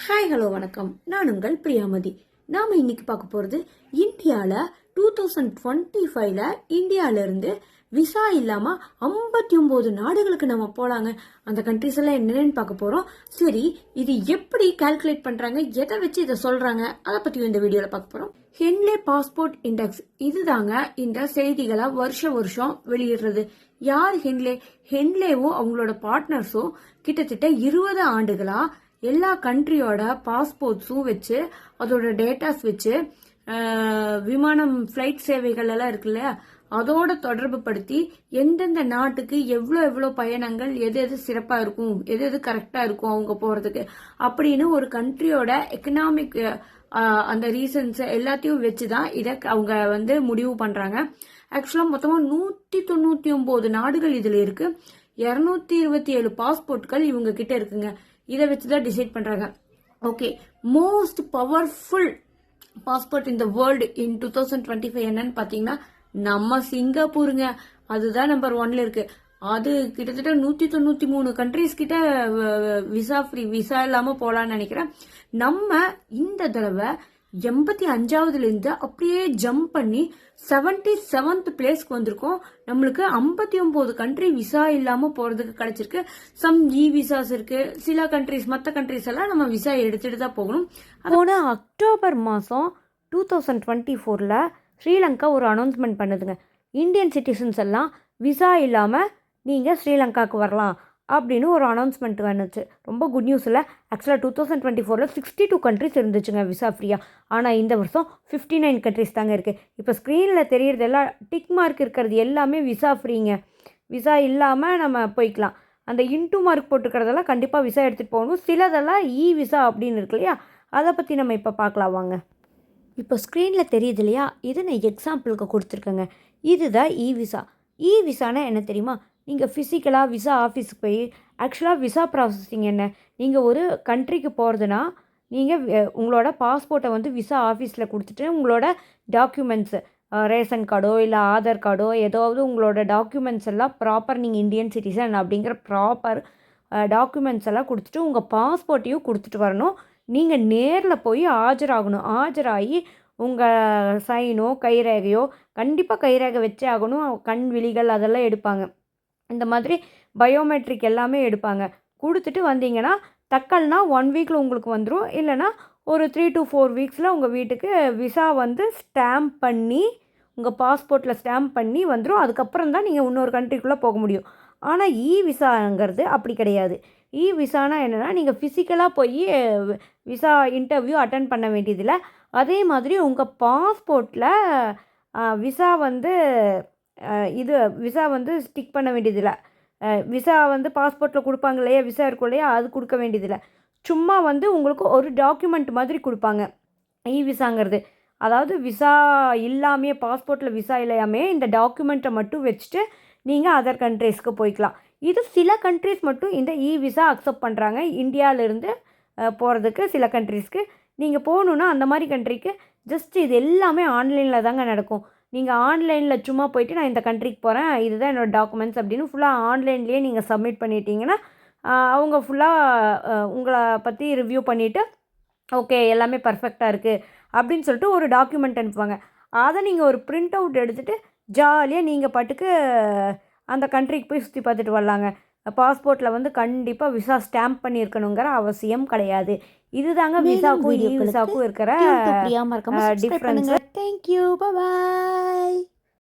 Hi hello வணக்கம். நான் உங்கள் பிரியாமதி. நாம் இன்னைக்கு பார்க்க போகிறது இந்தியாவில் 2025 இந்தியாவிலேருந்து விசா இல்லாமல் 59 நாடுகளுக்கு நம்ம போகலாங்க. அந்த கண்ட்ரிஸ் எல்லாம் என்னென்னு பார்க்க போகிறோம். சரி, இது எப்படி கால்குலேட் பண்ணுறாங்க, எதை வச்சு இதை சொல்கிறாங்க, அதை பற்றி இந்த வீடியோவில் பார்க்க போகிறோம். ஹென்லே பாஸ்போர்ட் இண்டெக்ஸ் இதுதாங்க இந்த செய்திகளை வருஷம் வெளியிடுறது. யார் ஹென்லே? ஹென்லேவும் அவங்களோட பார்ட்னர்ஸும் கிட்டத்தட்ட 20 ஆண்டுகளா எல்லா கண்ட்ரியோட பாஸ்போர்ட்ஸும் வச்சு அதோட டேட்டாஸ் வச்சு விமானம் ஃப்ளைட் சேவைகள் எல்லாம் இருக்கு இல்லையா, அதோட தொடர்பு படுத்தி எந்தெந்த நாட்டுக்கு எவ்வளோ பயணங்கள், எது எது சிறப்பாக இருக்கும், எது எது கரெக்டாக இருக்கும் அவங்க போகிறதுக்கு அப்படின்னு ஒரு கண்ட்ரியோட எக்கனாமிக் அந்த ரீசன்ஸ் எல்லாத்தையும் வச்சு தான் இதை அவங்க முடிவு பண்ணுறாங்க. ஆக்சுவலாக மொத்தமாக 199 நாடுகள் இதில் இருக்கு. 227 பாஸ்போர்ட்கள் இவங்க கிட்ட இருக்குங்க. இதை வச்சுதான் டிசைட் பண்றாங்க. Okay, most powerful passport in the world in 2025 என்னன்னு பாத்தீங்கன்னா நம்ம சிங்கப்பூருங்க. அதுதான் நம்பர் 1ல இருக்கு. அது கிட்டத்தட்ட 193 கண்ட்ரிஸ் கிட்ட விசா இல்லாம போலான்னு நினைக்கிறேன். நம்ம இந்த தடவை 85வதுல இருந்து அப்படியே ஜம்ப் பண்ணி 77th பிளேஸ்க்கு வந்திருக்கோம். நம்மளுக்கு 59 கண்ட்ரி விசா இல்லாம போறதுக்கு கிடைச்சிருக்கு. சம் விசாஸ் இருக்கு. சில கண்ட்ரிஸ், மற்ற கண்ட்ரிஸ் எல்லாம் நம்ம விசா எடுத்துட்டு தான் போகணும். போன அக்டோபர் மாதம் 2024 ஸ்ரீலங்கா ஒரு அனௌன்ஸ்மெண்ட் பண்ணுதுங்க. இந்தியன் சிட்டிசன்ஸ் எல்லாம் விசா இல்லாமல் நீங்கள் ஸ்ரீலங்காவுக்கு வரலாம் அப்படின்னு ஒரு அனௌன்ஸ்மெண்ட் வந்துச்சு. ரொம்ப குட் நியூஸ் இல்லை. ஆக்சுவலாக 2024 62 கண்ட்ரிஸ் இருந்துச்சுங்க விசா ஃப்ரீயாக. ஆனால் இந்த வருஷம் 59 கண்ட்ரிஸ் தாங்க இருக்குது. இப்போ ஸ்க்ரீனில் தெரியறது எல்லாம் டிக் மார்க் இருக்கிறது எல்லாமே விசா ஃப்ரீங்க. விசா இல்லாமல் நம்ம போய்க்கலாம். அந்த இன்டூ மார்க் போட்டுக்கிறதெல்லாம் கண்டிப்பாக விசா எடுத்துகிட்டு போகணும். சிலதெல்லாம் விசா அப்படின்னு இருக்கு இல்லையா, அதை பற்றி நம்ம இப்போ பார்க்கலாம் வாங்க. இப்போ ஸ்க்ரீனில் தெரியுது இல்லையா, இது நான் எக்ஸாம்பிளுக்கு கொடுத்துருக்கேங்க. இதுதான் விசா. விசானா என்ன தெரியுமா? நீங்கள் ஃபிசிக்கலாக விசா ஆஃபீஸுக்கு போய் ஆக்சுவலாக விசா ப்ராசஸிங் என்ன, நீங்கள் ஒரு கண்ட்ரிக்கு போகிறதுனா நீங்கள் உங்களோட பாஸ்போர்ட்டை விசா ஆஃபீஸில் கொடுத்துட்டு உங்களோட டாக்குமெண்ட்ஸு, ரேஷன் கார்டோ இல்லை ஆதார் கார்டோ ஏதாவது உங்களோட டாக்குமெண்ட்ஸ் எல்லாம் ப்ராப்பர், நீங்கள் இந்தியன் சிட்டிசன் அப்படிங்கிற ப்ராப்பர் டாக்குமெண்ட்ஸ் எல்லாம் கொடுத்துட்டு உங்கள் பாஸ்போர்ட்டையும் கொடுத்துட்டு வரணும். நீங்கள் நேரில் போய் ஆஜராகணும். ஆஜராகி உங்கள் சைனோ கைரேகையோ, கண்டிப்பாக கைரேகை வச்சே ஆகணும். கண் விழிகள் அதெல்லாம் எடுப்பாங்க. இந்த மாதிரி பயோமெட்ரிக் எல்லாமே எடுப்பாங்க. கொடுத்துட்டு வந்தீங்கன்னா தக்கல்னா 1 வீக்கில் உங்களுக்கு வந்துடும். இல்லைனா ஒரு 3 to 4 வீக்ஸில் உங்கள் வீட்டுக்கு விசா ஸ்டாம்ப் பண்ணி உங்கள் பாஸ்போர்ட்டில் ஸ்டாம்ப் பண்ணி வந்துடும். அதுக்கப்புறம் தான் நீங்கள் இன்னொரு கண்ட்ரிக்குள்ளே போக முடியும். ஆனால் விசாங்கிறது அப்படி கிடையாது. விசானா என்னென்னா, நீங்கள் ஃபிசிக்கலாக போய் விசா இன்டர்வியூ அட்டன் பண்ண வேண்டியதில்லை. அதே மாதிரி உங்கள் பாஸ்போர்ட்டில் விசா விசா ஸ்டிக் பண்ண வேண்டியதில்லை. விசா பாஸ்போர்ட்டில் கொடுப்பாங்க இல்லையா, விசா இருக்கும் இல்லையா, அது கொடுக்க வேண்டியதில்லை. சும்மா உங்களுக்கு ஒரு டாக்குமெண்ட் மாதிரி கொடுப்பாங்க விசாங்கிறது. அதாவது விசா இல்லாமே, பாஸ்போர்ட்டில் விசா இல்லாமே இந்த டாக்குமெண்ட்டை மட்டும் வச்சுட்டு நீங்கள் அதர் கண்ட்ரீஸ்க்கு போய்க்கலாம். இது சில கண்ட்ரிஸ் மட்டும் இந்த விசா அக்செப்ட் பண்ணுறாங்க. இந்தியாவிலேருந்து போகிறதுக்கு சில கண்ட்ரீஸ்க்கு நீங்கள் போகணுன்னா அந்த மாதிரி கண்ட்ரிக்கு ஜஸ்ட் இது எல்லாமே ஆன்லைனில் தாங்க நடக்கும். நீங்கள் ஆன்லைனில் சும்மா போய்ட்டு நான் இந்த கண்ட்ரிக்கு போகிறேன், இதுதான் என்னோடய டாக்குமெண்ட்ஸ் அப்படின்னு ஃபுல்லாக ஆன்லைன்லேயே நீங்கள் சப்மிட் பண்ணிட்டீங்கன்னா அவங்க ஃபுல்லாக உங்களை பற்றி ரிவ்யூ பண்ணிவிட்டு ஓகே எல்லாமே பர்ஃபெக்டாக இருக்குது அப்படின்னு சொல்லிட்டு ஒரு டாக்குமெண்ட் அனுப்புவாங்க. அதை நீங்கள் ஒரு பிரிண்ட் அவுட் எடுத்துகிட்டு ஜாலியாக நீங்கள் பாட்டுக்கு அந்த கண்ட்ரிக்கு போய் சுற்றி பார்த்துட்டு வரலாங்க. பாஸ்போர்ட்டில் கண்டிப்பாக விசா ஸ்டாம்ப் பண்ணியிருக்கணுங்கிற அவசியம் கிடையாது. இதுதாங்க விசாவுக்கும் விசாவுக்கும் இருக்கிற டிஃப்ரென்ஸ். தேங்க்யூ, பாய்.